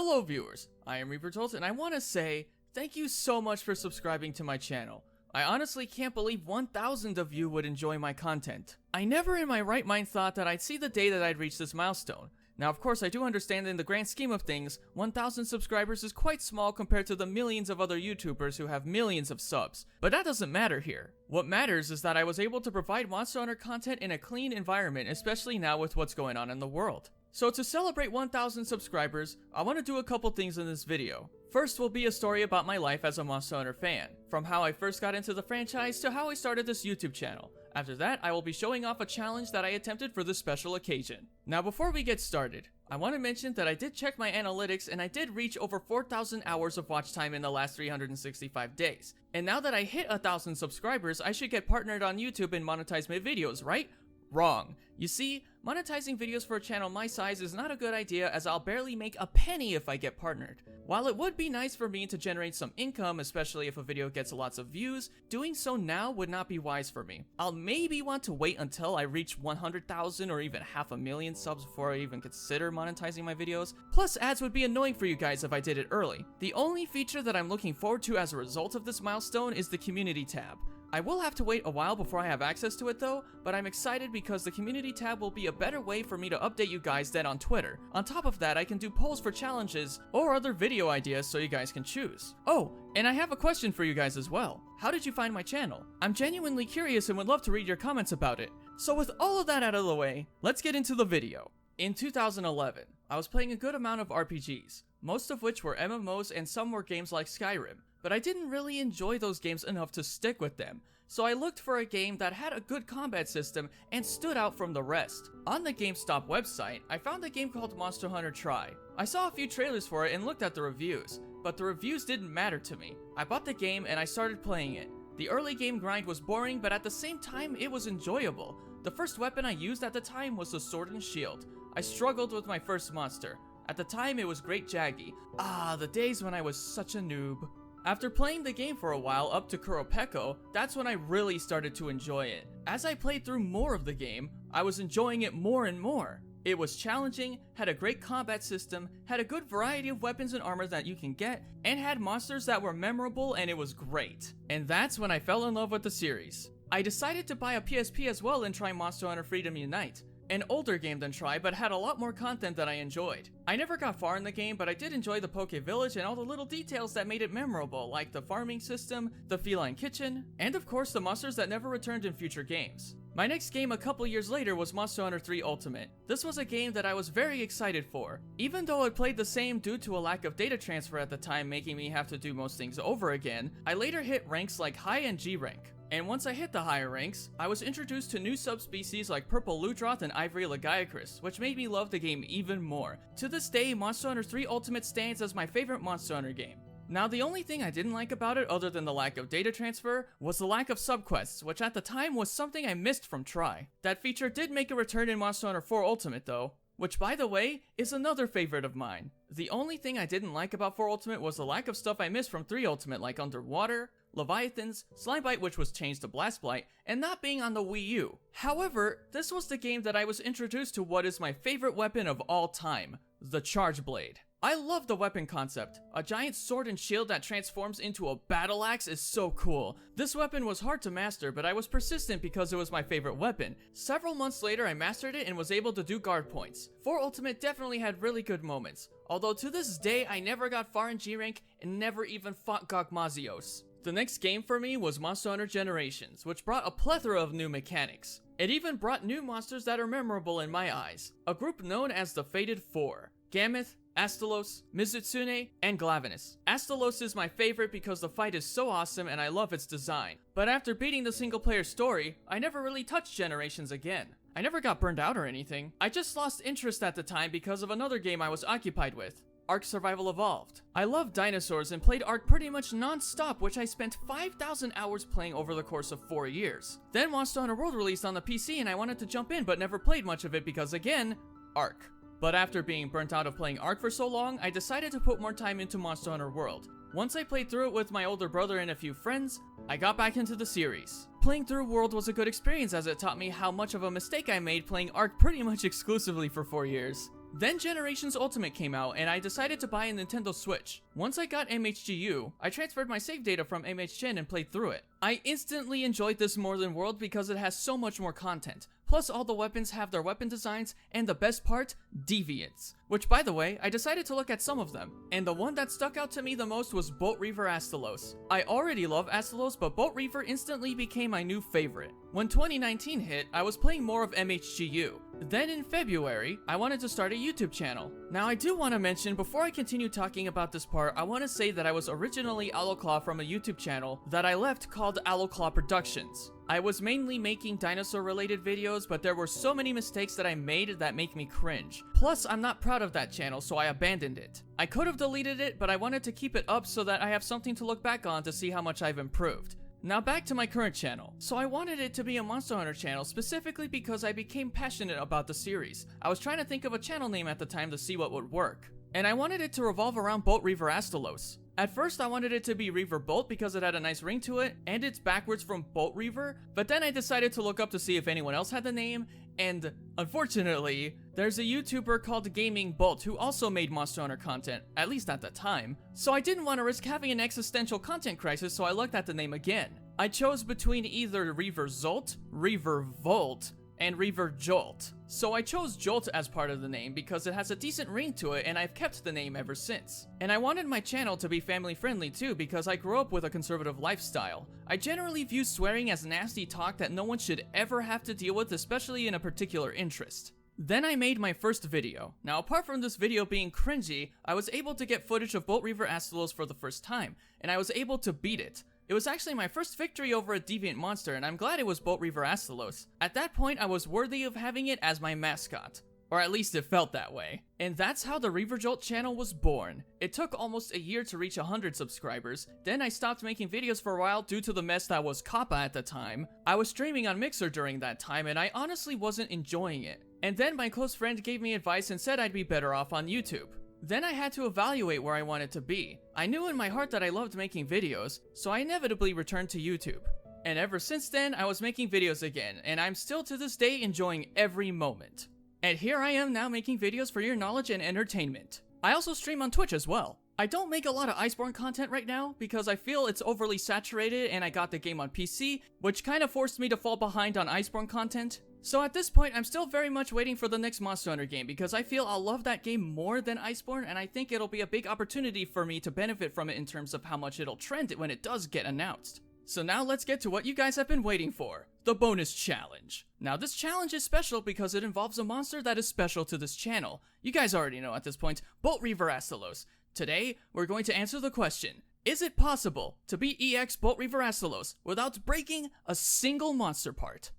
Hello viewers, I am ReaverJolt and I want to say thank you so much for subscribing to my channel. I honestly can't believe 1,000 of you would enjoy my content. I never in my right mind thought that I'd see the day that I'd reach this milestone. Now of course I do understand that in the grand scheme of things, 1,000 subscribers is quite small compared to the millions of other YouTubers who have millions of subs, but that doesn't matter here. What matters is that I was able to provide Monster Hunter content in a clean environment, especially now with what's going on in the world. So to celebrate 1,000 subscribers, I want to do a couple things in this video. First will be a story about my life as a Monster Hunter fan, from how I first got into the franchise to how I started this YouTube channel. After that, I will be showing off a challenge that I attempted for this special occasion. Now before we get started, I want to mention that I did check my analytics and I did reach over 4,000 hours of watch time in the last 365 days. And now that I hit 1,000 subscribers, I should get partnered on YouTube and monetize my videos, right? Wrong. You see, monetizing videos for a channel my size is not a good idea as I'll barely make a penny if I get partnered. While it would be nice for me to generate some income, especially if a video gets lots of views, doing so now would not be wise for me. I'll maybe want to wait until I reach 100,000 or even 500,000 subs before I even consider monetizing my videos. Plus ads would be annoying for you guys if I did it early. The only feature that I'm looking forward to as a result of this milestone is the community tab. I will have to wait a while before I have access to it though, but I'm excited because the community tab will be a better way for me to update you guys than on Twitter. On top of that, I can do polls for challenges or other video ideas so you guys can choose. Oh, and I have a question for you guys as well. How did you find my channel? I'm genuinely curious and would love to read your comments about it. So with all of that out of the way, let's get into the video. In 2011, I was playing a good amount of RPGs, most of which were MMOs and some were games like Skyrim. But I didn't really enjoy those games enough to stick with them, so I looked for a game that had a good combat system and stood out from the rest. On the GameStop website, I found a game called Monster Hunter Tri. I saw a few trailers for it and looked at the reviews, but the reviews didn't matter to me. I bought the game and I started playing it. The early game grind was boring, but at the same time it was enjoyable. The first weapon I used at the time was the sword and shield. I struggled with my first monster. At the time it was Great Jaggy. Ah, the days when I was such a noob. After playing the game for a while up to Kuropeko, that's when I really started to enjoy it. As I played through more of the game, I was enjoying it more and more. It was challenging, had a great combat system, had a good variety of weapons and armor that you can get, and had monsters that were memorable, and it was great. And that's when I fell in love with the series. I decided to buy a PSP as well and try Monster Hunter Freedom Unite. An older game than Tri, but had a lot more content that I enjoyed. I never got far in the game, but I did enjoy the Poke Village and all the little details that made it memorable, like the farming system, the feline kitchen, and of course the monsters that never returned in future games. My next game a couple years later was Monster Hunter 3 Ultimate. This was a game that I was very excited for. Even though I played the same due to a lack of data transfer at the time making me have to do most things over again, I later hit ranks like High and G rank. And once I hit the higher ranks, I was introduced to new subspecies like Purple Ludroth and Ivory Lagiacrus, which made me love the game even more. To this day, Monster Hunter 3 Ultimate stands as my favorite Monster Hunter game. Now the only thing I didn't like about it other than the lack of data transfer was the lack of subquests, which at the time was something I missed from Tri. That feature did make a return in Monster Hunter 4 Ultimate though, which by the way, is another favorite of mine. The only thing I didn't like about 4 Ultimate was the lack of stuff I missed from 3 Ultimate like Underwater, Leviathans, Slimebite which was changed to Blast Blight, and not being on the Wii U. However, this was the game that I was introduced to what is my favorite weapon of all time, the Charge Blade. I love the weapon concept. A giant sword and shield that transforms into a battle axe is so cool. This weapon was hard to master, but I was persistent because it was my favorite weapon. Several months later I mastered it and was able to do guard points. 4 Ultimate definitely had really good moments, although to this day I never got far in G rank and never even fought Gogmazios. The next game for me was Monster Hunter Generations, which brought a plethora of new mechanics. It even brought new monsters that are memorable in my eyes. A group known as the Fated Four: Gameth, Astalos, Mizutsune, and Glavenus. Astalos is my favorite because the fight is so awesome and I love its design. But after beating the single player story, I never really touched Generations again. I never got burned out or anything. I just lost interest at the time because of another game I was occupied with, Ark Survival Evolved. I love dinosaurs and played Ark pretty much non-stop, which I spent 5,000 hours playing over the course of 4 years. Then Monster Hunter World released on the PC and I wanted to jump in but never played much of it because again, Ark. But after being burnt out of playing Ark for so long, I decided to put more time into Monster Hunter World. Once I played through it with my older brother and a few friends, I got back into the series. Playing through World was a good experience as it taught me how much of a mistake I made playing Ark pretty much exclusively for 4 years. Then Generations Ultimate came out and I decided to buy a Nintendo Switch. Once I got MHGU, I transferred my save data from MHGen and played through it. I instantly enjoyed this more than world because it has so much more content. Plus all the weapons have their weapon designs, and the best part, deviants. Which, by the way, I decided to look at some of them, and the one that stuck out to me the most was Bolt Reaver Astalos. I already love Astalos, but Bolt Reaver instantly became my new favorite. When 2019 hit, I was playing more of MHGU. Then in February, I wanted to start a YouTube channel. Now I do want to mention, before I continue talking about this part, I want to say that I was originally Alloclaw from a YouTube channel that I left called Alloclaw Productions. I was mainly making dinosaur related videos, but there were so many mistakes that I made that make me cringe. Plus, I'm not proud of that channel, so I abandoned it. I could have deleted it, but I wanted to keep it up so that I have something to look back on to see how much I've improved. Now back to my current channel. So I wanted it to be a Monster Hunter channel specifically because I became passionate about the series. I was trying to think of a channel name at the time to see what would work. And I wanted it to revolve around Bolt Reaver Astalos. At first I wanted it to be ReaverJolt because it had a nice ring to it, and it's backwards from Bolt Reaver, but then I decided to look up to see if anyone else had the name, and unfortunately, there's a YouTuber called Gaming Bolt who also made Monster Hunter content, at least at the time, so I didn't want to risk having an existential content crisis, so I looked at the name again. I chose between either ReaverJolt, ReaverVolt, and ReaverJolt. So I chose Jolt as part of the name because it has a decent ring to it and I've kept the name ever since. And I wanted my channel to be family friendly too because I grew up with a conservative lifestyle. I generally view swearing as nasty talk that no one should ever have to deal with, especially in a particular interest. Then I made my first video. Now apart from this video being cringy, I was able to get footage of Bolt Reaver Astalos for the first time, and I was able to beat it. It was actually my first victory over a deviant monster, and I'm glad it was Bolt Reaver Astalos. At that point, I was worthy of having it as my mascot. Or at least it felt that way. And that's how the ReaverJolt channel was born. It took almost a year to reach 100 subscribers, then I stopped making videos for a while due to the mess that was Kappa at the time. I was streaming on Mixer during that time, and I honestly wasn't enjoying it. And then my close friend gave me advice and said I'd be better off on YouTube. Then I had to evaluate where I wanted to be. I knew in my heart that I loved making videos, so I inevitably returned to YouTube. And ever since then, I was making videos again, and I'm still to this day enjoying every moment. And here I am now making videos for your knowledge and entertainment. I also stream on Twitch as well. I don't make a lot of Iceborne content right now because I feel it's overly saturated and I got the game on PC, which kind of forced me to fall behind on Iceborne content. So at this point, I'm still very much waiting for the next Monster Hunter game because I feel I'll love that game more than Iceborne, and I think it'll be a big opportunity for me to benefit from it in terms of how much it'll trend when it does get announced. So now let's get to what you guys have been waiting for, the bonus challenge. Now this challenge is special because it involves a monster that is special to this channel. You guys already know at this point, Bolt Reaver Astalos. Today, we're going to answer the question, is it possible to beat EX Bolt Reaver Astalos without breaking a single monster part?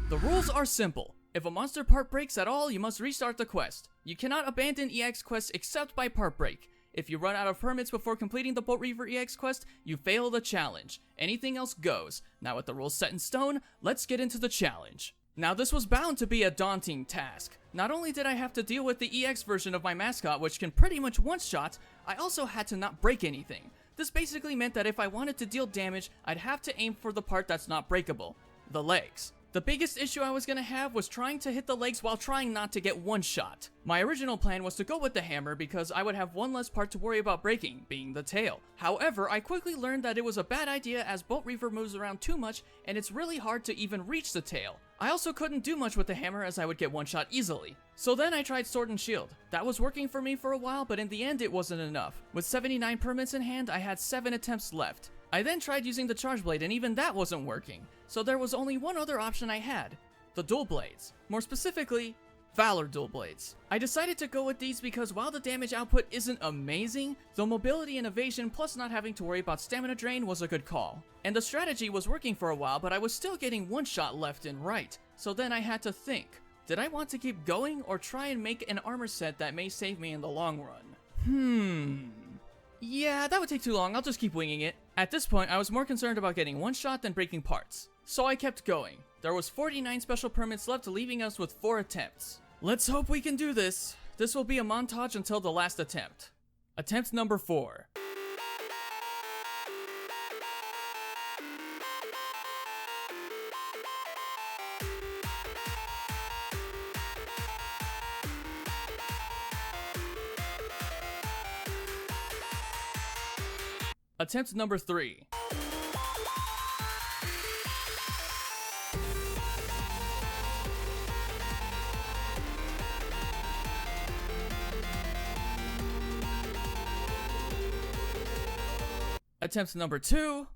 The rules are simple. If a monster part breaks at all, you must restart the quest. You cannot abandon EX quests except by part break. If you run out of permits before completing the Bolt Reaver EX quest, you fail the challenge. Anything else goes. Now with the rules set in stone, let's get into the challenge. Now this was bound to be a daunting task. Not only did I have to deal with the EX version of my mascot, which can pretty much one-shot, I also had to not break anything. This basically meant that if I wanted to deal damage, I'd have to aim for the part that's not breakable, the legs. The biggest issue I was gonna have was trying to hit the legs while trying not to get one shot. My original plan was to go with the hammer because I would have one less part to worry about breaking, being the tail. However, I quickly learned that it was a bad idea as Bolt Reaver moves around too much and it's really hard to even reach the tail. I also couldn't do much with the hammer as I would get one shot easily. So then I tried Sword and Shield. That was working for me for a while, but in the end it wasn't enough. With 79 permits in hand, I had 7 attempts left. I then tried using the Charge Blade and even that wasn't working. So there was only one other option I had, the Dual Blades. More specifically, Valor Dual Blades. I decided to go with these because while the damage output isn't amazing, the mobility and evasion plus not having to worry about stamina drain was a good call. And the strategy was working for a while, but I was still getting one shot left and right. So then I had to think, did I want to keep going or try and make an armor set that may save me in the long run? Yeah, that would take too long, I'll just keep winging it. At this point, I was more concerned about getting one shot than breaking parts. So I kept going. There was 49 special permits left, leaving us with 4 attempts. Let's hope we can do this. This will be a montage until the last attempt. Attempt number 4. Attempt number 3. Attempt number 2.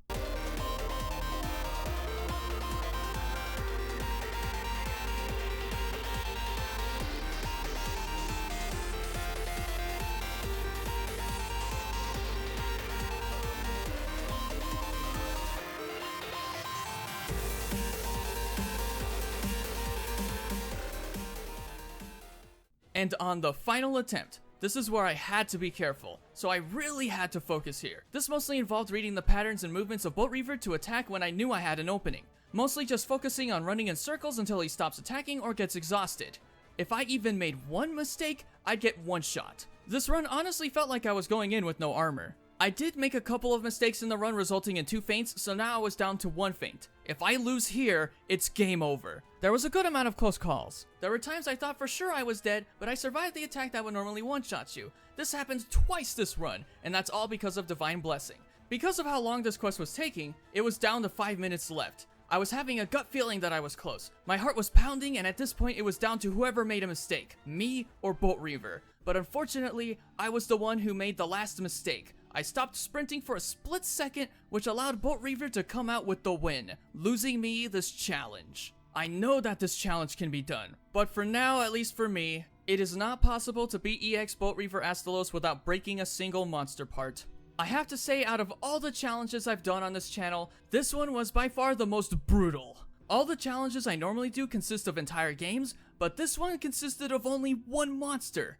And on the final attempt, this is where I had to be careful, so I really had to focus here. This mostly involved reading the patterns and movements of Bolt Reaver to attack when I knew I had an opening. Mostly just focusing on running in circles until he stops attacking or gets exhausted. If I even made one mistake, I'd get one shot. This run honestly felt like I was going in with no armor. I did make a couple of mistakes in the run resulting in 2 feints, so now I was down to 1 feint. If I lose here, it's game over. There was a good amount of close calls. There were times I thought for sure I was dead, but I survived the attack that would normally one-shot you. This happened twice this run, and that's all because of Divine Blessing. Because of how long this quest was taking, it was down to 5 minutes left. I was having a gut feeling that I was close. My heart was pounding, and at this point it was down to whoever made a mistake, me or Bolt Reaver. But unfortunately, I was the one who made the last mistake. I stopped sprinting for a split second, which allowed Bolt Reaver to come out with the win, losing me this challenge. I know that this challenge can be done, but for now, at least for me, it is not possible to beat EX Bolt Reaver Astalos without breaking a single monster part. I have to say, out of all the challenges I've done on this channel, this one was by far the most brutal. All the challenges I normally do consist of entire games, but this one consisted of only one monster.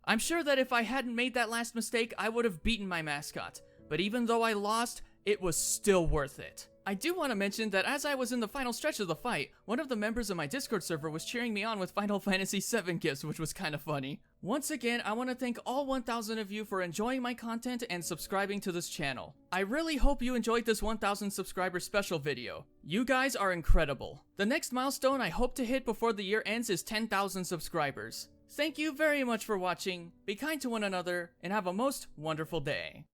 I'm sure that if I hadn't made that last mistake, I would have beaten my mascot. But even though I lost, it was still worth it. I do want to mention that as I was in the final stretch of the fight, one of the members of my Discord server was cheering me on with Final Fantasy VII gifts, which was kind of funny. Once again, I want to thank all 1,000 of you for enjoying my content and subscribing to this channel. I really hope you enjoyed this 1,000 subscriber special video. You guys are incredible. The next milestone I hope to hit before the year ends is 10,000 subscribers. Thank you very much for watching, be kind to one another, and have a most wonderful day.